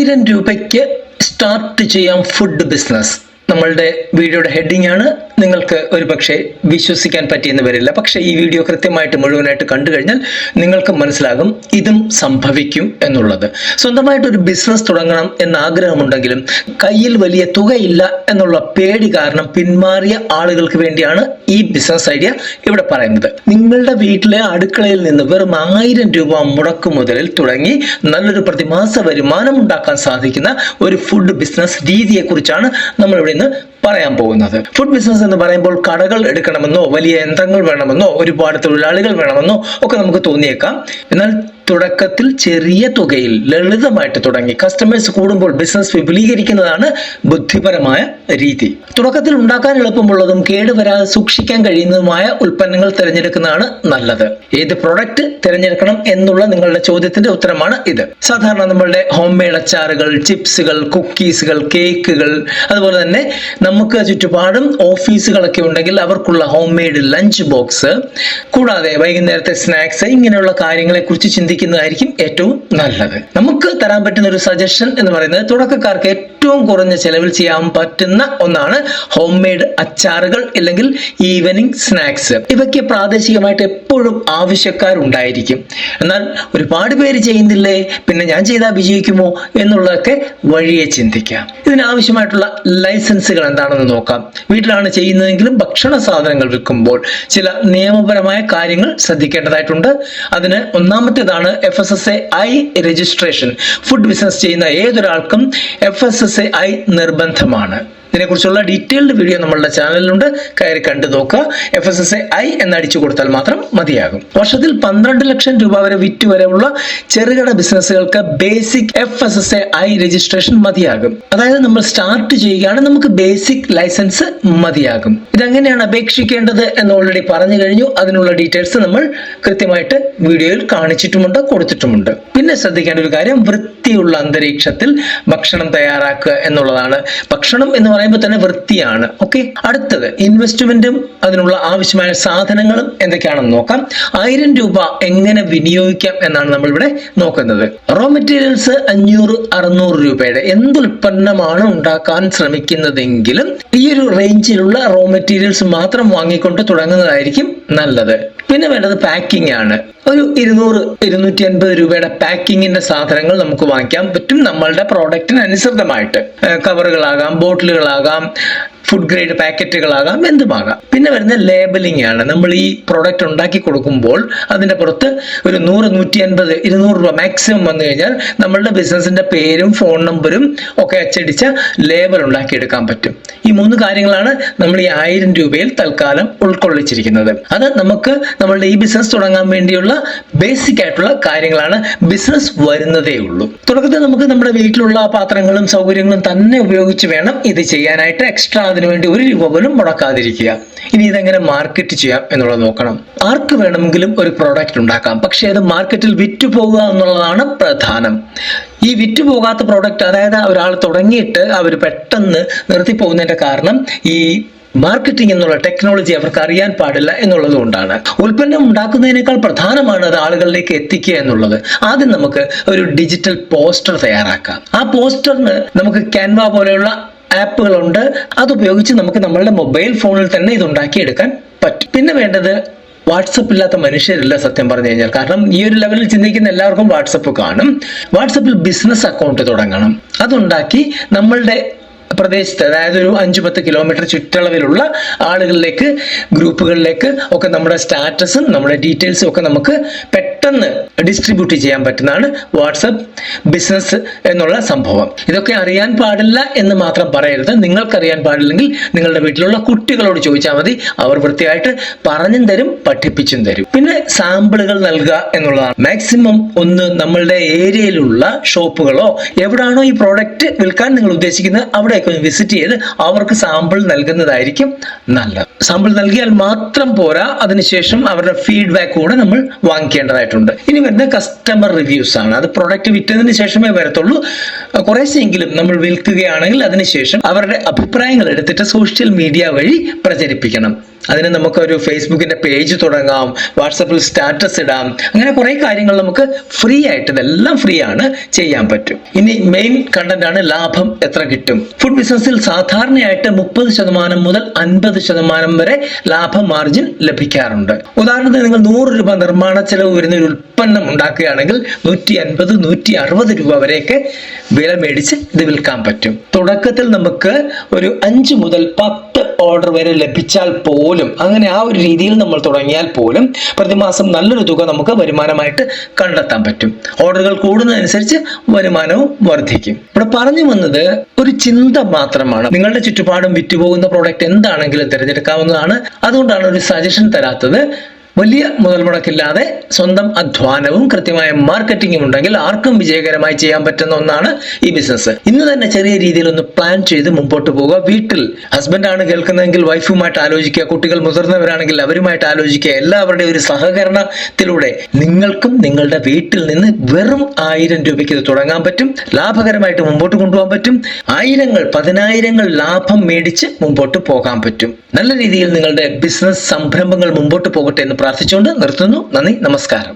₹1000 start ചെയ്യാം food business. നമ്മളുടെ വീഡിയോയുടെ ഹെഡിങ് ആണ്. നിങ്ങൾക്ക് ഒരു പക്ഷേ വിശ്വസിക്കാൻ പറ്റിയെന്ന് വരില്ല. പക്ഷേ ഈ വീഡിയോ കൃത്യമായിട്ട് മുഴുവനായിട്ട് കണ്ടു കഴിഞ്ഞാൽ നിങ്ങൾക്ക് മനസ്സിലാകും ഇതും സംഭവിക്കും എന്നുള്ളത്. സ്വന്തമായിട്ടൊരു ബിസിനസ് തുടങ്ങണം എന്ന ആഗ്രഹമുണ്ടെങ്കിലും കയ്യിൽ വലിയ തുകയില്ല എന്നുള്ള പേടി കാരണം പിന്മാറിയ ആളുകൾക്ക് വേണ്ടിയാണ് ഈ ബിസിനസ് ഐഡിയ ഇവിടെ പറയുന്നത്. നിങ്ങളുടെ വീട്ടിലെ അടുക്കളയിൽ നിന്ന് വെറും ₹1000 മുടക്കു മുതലിൽ തുടങ്ങി നല്ലൊരു പ്രതിമാസ വരുമാനം ഉണ്ടാക്കാൻ സാധിക്കുന്ന ഒരു ഫുഡ് ബിസിനസ് രീതിയെ കുറിച്ചാണ് നമ്മൾ ഇവിടെ പറയാൻ പോകുന്നത്. ഫുഡ് ബിസിനസ് എന്ന് പറയുമ്പോൾ കടകൾ എടുക്കണമെന്നോ വലിയ യന്ത്രങ്ങൾ വേണമെന്നോ ഒരുപാട് തൊഴിലാളികൾ വേണമെന്നോ ഒക്കെ നമുക്ക് തോന്നിയേക്കാം. എന്നാൽ തുടക്കത്തിൽ ചെറിയ തുകയിൽ ലളിതമായിട്ട് തുടങ്ങി കസ്റ്റമേഴ്സ് കൂടുമ്പോൾ ബിസിനസ് വിപുലീകരിക്കുന്നതാണ് ബുദ്ധിപരമായ രീതി. തുടക്കത്തിൽ ഉണ്ടാക്കാൻ എളുപ്പമുള്ളതും കേടുവരാതെ സൂക്ഷിക്കാൻ കഴിയുന്നതുമായ ഉൽപ്പന്നങ്ങൾ തിരഞ്ഞെടുക്കുന്നതാണ് നല്ലത്. ഏത് പ്രൊഡക്റ്റ് തിരഞ്ഞെടുക്കണം എന്നുള്ള നിങ്ങളുടെ ചോദ്യത്തിന്റെ ഉത്തരമാണ് ഇത്. സാധാരണ നമ്മളുടെ ഹോം മെയ്ഡ് അച്ചാറുകൾ, ചിപ്സുകൾ, കുക്കീസുകൾ, കേക്കുകൾ, അതുപോലെ തന്നെ നമുക്ക് ചുറ്റുപാടും ഓഫീസുകളൊക്കെ ഉണ്ടെങ്കിൽ അവർക്കുള്ള ഹോം മെയ്ഡ് ലഞ്ച് ബോക്സ്, കൂടാതെ വൈകുന്നേരത്തെ സ്നാക്സ്, ഇങ്ങനെയുള്ള കാര്യങ്ങളെ കുറിച്ച് ചിന്തിക്കുന്നതായിരിക്കും ഏറ്റവും നല്ലത്. നമുക്ക് തരാൻ പറ്റുന്ന ഒരു സജഷൻ എന്ന് പറയുന്നത് തുടക്കക്കാർക്ക് ഏറ്റവും കുറഞ്ഞ ചെലവിൽ ചെയ്യാൻ പറ്റുന്ന ഒന്നാണ് ഹോം മെയ്ഡ് അച്ചാറുകൾ അല്ലെങ്കിൽ ഈവനിങ് സ്നാക്സ്. ഇവയ്ക്ക് പ്രാദേശികമായിട്ട് എപ്പോഴും ആവശ്യക്കാരുണ്ടായിരിക്കും. എന്നാൽ ഒരുപാട് പേര് ചെയ്യുന്നില്ലേ, പിന്നെ ഞാൻ ചെയ്താൽ വിജയിക്കുമോ എന്നുള്ളതൊക്കെ വഴിയെ ചിന്തിക്കാം. ഇതിനാവശ്യമായിട്ടുള്ള ലൈസൻസുകൾ എന്താണെന്ന് നോക്കാം. വീട്ടിലാണ് ചെയ്യുന്നതെങ്കിലും ഭക്ഷണ സാധനങ്ങൾ വിൽക്കുമ്പോൾ ചില നിയമപരമായ കാര്യങ്ങൾ ശ്രദ്ധിക്കേണ്ടതായിട്ടുണ്ട്. അതിന് ഒന്നാമത്തേതാണ് FSSAI രജിസ്ട്രേഷൻ. ഫുഡ് ബിസിനസ് ചെയ്യുന്ന ഏതൊരാൾക്കും FSSAI നിർബന്ധമാണ്. ഇതിനെക്കുറിച്ചുള്ള ഡീറ്റെയിൽഡ് വീഡിയോ നമ്മളുടെ ചാനലിലുണ്ട്, കയറി കണ്ടു നോക്കുക. FSSAI എന്നടിച്ചു കൊടുത്താൽ മാത്രം മതിയാകും. വർഷത്തിൽ 12 ലക്ഷം രൂപ വരെ വിറ്റ് വരെയുള്ള ചെറുകിട ബിസിനസ്സുകൾക്ക് ബേസിക് FSSAI രജിസ്ട്രേഷൻ മതിയാകും. അതായത് നമ്മൾ സ്റ്റാർട്ട് ചെയ്യുകയാണ്, നമുക്ക് ബേസിക് ലൈസൻസ് മതിയാകും. ഇതെങ്ങനെയാണ് അപേക്ഷിക്കേണ്ടത് എന്ന് ഓൾറെഡി പറഞ്ഞു കഴിഞ്ഞു. അതിനുള്ള ഡീറ്റെയിൽസ് നമ്മൾ കൃത്യമായിട്ട് വീഡിയോയിൽ കാണിച്ചിട്ടുമുണ്ട്, കൊടുത്തിട്ടുമുണ്ട്. പിന്നെ ശ്രദ്ധിക്കേണ്ട ഒരു കാര്യം, വൃത്തിയുള്ള അന്തരീക്ഷത്തിൽ ഭക്ഷണം തയ്യാറാക്കുക എന്നുള്ളതാണ്. ഭക്ഷണം എന്ന് പറയുമ്പോൾ തന്നെ വൃത്തിയാണ്. ഓക്കെ, അടുത്തത് ഇൻവെസ്റ്റ്മെന്റും അതിനുള്ള ആവശ്യമായ സാധനങ്ങളും എന്തൊക്കെയാണെന്ന് നോക്കാം. ₹1000 എങ്ങനെ വിനിയോഗിക്കാം എന്നാണ് നമ്മൾ ഇവിടെ നോക്കുന്നത്. റോ മെറ്റീരിയൽസ് 500-600 രൂപയുടെ എന്തുൽപ്പന്നമാണ് ഉണ്ടാക്കാൻ ശ്രമിക്കുന്നതെങ്കിലും ഈ ഒരു റേഞ്ചിലുള്ള റോ മെറ്റീരിയൽസ് മാത്രം വാങ്ങിക്കൊണ്ട് തുടങ്ങുന്നതായിരിക്കും നല്ലത്. പിന്നെ വേണ്ടത് പാക്കിംഗ് ആണ്. ഒരു 200-250 രൂപയുടെ പാക്കിങ്ങിന്റെ സാധനങ്ങൾ നമുക്ക് വാങ്ങിക്കാൻ പറ്റും നമ്മളുടെ പ്രോഡക്റ്റിന് അനുസൃതമായിട്ട്. കവറുകളാകാം, ബോട്ടിലുകളാകാം, ഫുഡ് ഗ്രേഡ് പാക്കറ്റുകളാകാം, എന്തുമാകാം. പിന്നെ വരുന്ന ലേബലിംഗ് ആണ്. നമ്മൾ ഈ പ്രോഡക്റ്റ് ഉണ്ടാക്കി കൊടുക്കുമ്പോൾ അതിന്റെ പുറത്ത് ഒരു 100-150-200 രൂപ മാക്സിമം വന്നു കഴിഞ്ഞാൽ നമ്മളുടെ ബിസിനസിന്റെ പേരും ഫോൺ നമ്പറും ഒക്കെ അച്ചടിച്ച ലേബൽ ഉണ്ടാക്കിയെടുക്കാൻ പറ്റും. ഈ 3 കാര്യങ്ങളാണ് നമ്മൾ ഈ ₹1000 തൽക്കാലം ഉൾക്കൊള്ളിച്ചിരിക്കുന്നത്. അത് നമുക്ക് നമ്മളുടെ ഈ ബിസിനസ് തുടങ്ങാൻ വേണ്ടിയുള്ള ബേസിക് ആയിട്ടുള്ള കാര്യങ്ങളാണ്. ബിസിനസ് വരുന്നതേ ഉള്ളൂ. തുടക്കത്തിൽ നമുക്ക് നമ്മുടെ വീട്ടിലുള്ള പാത്രങ്ങളും സൗകര്യങ്ങളും തന്നെ ഉപയോഗിച്ച് വേണം ഇത് ചെയ്യാനായിട്ട്. എക്സ്ട്രാ അതിനുവേണ്ടി ₹1 പോലും മുടക്കാതിരിക്കുക. ഇനി ഇതെങ്ങനെ മാർക്കറ്റ് ചെയ്യാം എന്നുള്ളത് നോക്കണം. ആർക്ക് വേണമെങ്കിലും ഒരു പ്രോഡക്റ്റ് ഉണ്ടാക്കാം, പക്ഷെ അത് മാർക്കറ്റിൽ വിറ്റുപോകുക എന്നുള്ളതാണ് പ്രധാനം. ഈ വിറ്റുപോകാത്ത പ്രോഡക്റ്റ്, അതായത് ഒരാൾ തുടങ്ങിയിട്ട് അവർ പെട്ടെന്ന് നിർത്തിപ്പോകുന്നതിന്റെ കാരണം ഈ മാർക്കറ്റിംഗ് എന്നുള്ള ടെക്നോളജി അവർക്ക് അറിയാൻ പാടില്ല എന്നുള്ളത് കൊണ്ടാണ്. ഉൽപ്പന്നം ഉണ്ടാക്കുന്നതിനേക്കാൾ പ്രധാനമാണ് അത് ആളുകളിലേക്ക് എത്തിക്കുക എന്നുള്ളത്. ആദ്യം നമുക്ക് ഒരു ഡിജിറ്റൽ പോസ്റ്റർ തയ്യാറാക്കാം. ആ പോസ്റ്ററിന് നമുക്ക് ക്യാൻവ പോലെയുള്ള ആപ്പുകളുണ്ട്. അതുപയോഗിച്ച് നമുക്ക് നമ്മളുടെ മൊബൈൽ ഫോണിൽ തന്നെ ഇത് ഉണ്ടാക്കിയെടുക്കാൻ പറ്റും. പിന്നെ വേണ്ടത്, വാട്സപ്പ് ഇല്ലാത്ത മനുഷ്യരില്ല സത്യം പറഞ്ഞു കഴിഞ്ഞാൽ. കാരണം ഈ ഒരു ലെവലിൽ ചിന്തിക്കുന്ന എല്ലാവർക്കും വാട്സപ്പ് കാണും. വാട്സപ്പിൽ ബിസിനസ് അക്കൗണ്ട് തുടങ്ങണം. അതുണ്ടാക്കി നമ്മളുടെ പ്രദേശത്ത്, അതായത് ഒരു 5-10 കിലോമീറ്റർ ചുറ്റളവിലുള്ള ആളുകളിലേക്ക്, ഗ്രൂപ്പുകളിലേക്ക് ഒക്കെ നമ്മുടെ സ്റ്റാറ്റസും നമ്മുടെ ഡീറ്റെയിൽസും ഒക്കെ നമുക്ക് പെട്ടെന്ന് ഡിസ്ട്രിബ്യൂട്ട് ചെയ്യാൻ പറ്റുന്നതാണ് വാട്സപ്പ് ബിസിനസ് എന്നുള്ള സംഭവം. ഇതൊക്കെ അറിയാൻ പാടില്ല എന്ന് മാത്രം പറയരുത്. നിങ്ങൾക്കറിയാൻ പാടില്ലെങ്കിൽ നിങ്ങളുടെ വീട്ടിലുള്ള കുട്ടികളോട് ചോദിച്ചാൽ മതി. അവർ വൃത്തിയായിട്ട് പറഞ്ഞും തരും, പഠിപ്പിച്ചും തരും. പിന്നെ സാമ്പിളുകൾ നൽകുക എന്നുള്ളതാണ്. മാക്സിമം ഒന്ന് നമ്മളുടെ ഏരിയയിലുള്ള ഷോപ്പുകളോ എവിടാണോ ഈ പ്രോഡക്റ്റ് വിൽക്കാൻ നിങ്ങൾ ഉദ്ദേശിക്കുന്നത് അവിടെ വിസിറ്റ് ചെയ്ത് അവർക്ക് സാമ്പിൾ നൽകുന്നതായിരിക്കും നല്ലത്. സാമ്പിൾ നൽകിയാൽ മാത്രം പോരാ, അതിനുശേഷം അവരുടെ ഫീഡ്ബാക്ക് കൂടെ നമ്മൾ വാങ്ങിക്കേണ്ടതായിട്ടുണ്ട്. ഇനി വരുന്ന കസ്റ്റമർ റിവ്യൂസ് ആണ്. അത് പ്രൊഡക്റ്റ് വിറ്റതിന് ശേഷമേ വരത്തുള്ളൂ. കുറേശ്ശെങ്കിലും നമ്മൾ വിൽക്കുകയാണെങ്കിൽ അതിനുശേഷം അവരുടെ അഭിപ്രായങ്ങൾ എടുത്തിട്ട് സോഷ്യൽ മീഡിയ വഴി പ്രചരിപ്പിക്കണം. അതിന് നമുക്കൊരു ഫേസ്ബുക്കിന്റെ പേജ് തുടങ്ങാം, വാട്സപ്പിൽ സ്റ്റാറ്റസ് ഇടാം, അങ്ങനെ കുറെ കാര്യങ്ങൾ നമുക്ക് ഫ്രീ ആയിട്ട്, ഇതെല്ലാം ഫ്രീ ആണ്, ചെയ്യാൻ പറ്റും. ഇനി മെയിൻ കണ്ടന്റ് ആണ് ലാഭം എത്ര കിട്ടും. ഫുഡ് ബിസിനസ്സിൽ സാധാരണയായിട്ട് 30% മുതൽ 50% വരെ ലാഭ മാർജിൻ ലഭിക്കാറുണ്ട്. ഉദാഹരണത്തിന് നിങ്ങൾ 100 രൂപ നിർമ്മാണ ചെലവ് വരുന്ന ഒരു ഉൽപ്പന്നം ഉണ്ടാക്കുകയാണെങ്കിൽ 150, 160 രൂപ വരെയൊക്കെ വില മേടിച്ച് ഇത് വിൽക്കാൻ പറ്റും. തുടക്കത്തിൽ നമുക്ക് ഒരു 5 മുതൽ 10 ഓർഡർ വരെ ലഭിച്ചാൽ പോലും, അങ്ങനെ ആ ഒരു രീതിയിൽ നമ്മൾ തുടങ്ങിയാൽ പോലും പ്രതിമാസം നല്ലൊരു തുക നമുക്ക് വരുമാനമായിട്ട് കണ്ടെത്താൻ പറ്റും. ഓർഡറുകൾ കൂടുന്നതനുസരിച്ച് വരുമാനവും വർദ്ധിക്കും. ഇവിടെ പറഞ്ഞു വന്നത് ഒരു ചിന്ത മാത്രമാണ്. നിങ്ങളുടെ ചുറ്റുപാടും വിറ്റുപോകുന്ന പ്രോഡക്റ്റ് എന്താണെങ്കിലും തിരഞ്ഞെടുക്കാവുന്നതാണ്. അതുകൊണ്ടാണ് ഒരു സജഷൻ തരാത്തത്. വലിയ മുതൽ മുടക്കില്ലാതെ സ്വന്തം അധ്വാനവും കൃത്യമായ മാർക്കറ്റിംഗും ഉണ്ടെങ്കിൽ ആർക്കും വിജയകരമായി ചെയ്യാൻ പറ്റുന്ന ഒന്നാണ് ഈ ബിസിനസ്. ഇന്ന് തന്നെ ചെറിയ രീതിയിൽ ഒന്ന് പ്ലാൻ ചെയ്ത് മുമ്പോട്ട് പോവുക. വീട്ടിൽ ഹസ്ബൻഡാണ് കേൾക്കുന്നതെങ്കിൽ വൈഫുമായിട്ട് ആലോചിക്കുക, കുട്ടികൾ മുതിർന്നവരാണെങ്കിൽ അവരുമായിട്ട് ആലോചിക്കുക. എല്ലാവരുടെയും ഒരു സഹകരണത്തിലൂടെ നിങ്ങൾക്കും നിങ്ങളുടെ വീട്ടിൽ നിന്ന് വെറും 1000 രൂപയ്ക്ക് ഇത് തുടങ്ങാൻ പറ്റും. ലാഭകരമായിട്ട് മുമ്പോട്ട് കൊണ്ടുപോകാൻ പറ്റും. 1000 ലാഭം മേടിച്ച് മുമ്പോട്ട് പോകാൻ പറ്റും. നല്ല രീതിയിൽ നിങ്ങളുടെ ബിസിനസ് സംരംഭങ്ങൾ മുമ്പോട്ട് പോകട്ടെ എന്ന് പ്രാർത്ഥിച്ചുകൊണ്ട് നിർത്തുന്നു. നന്ദി, നമസ്കാരം.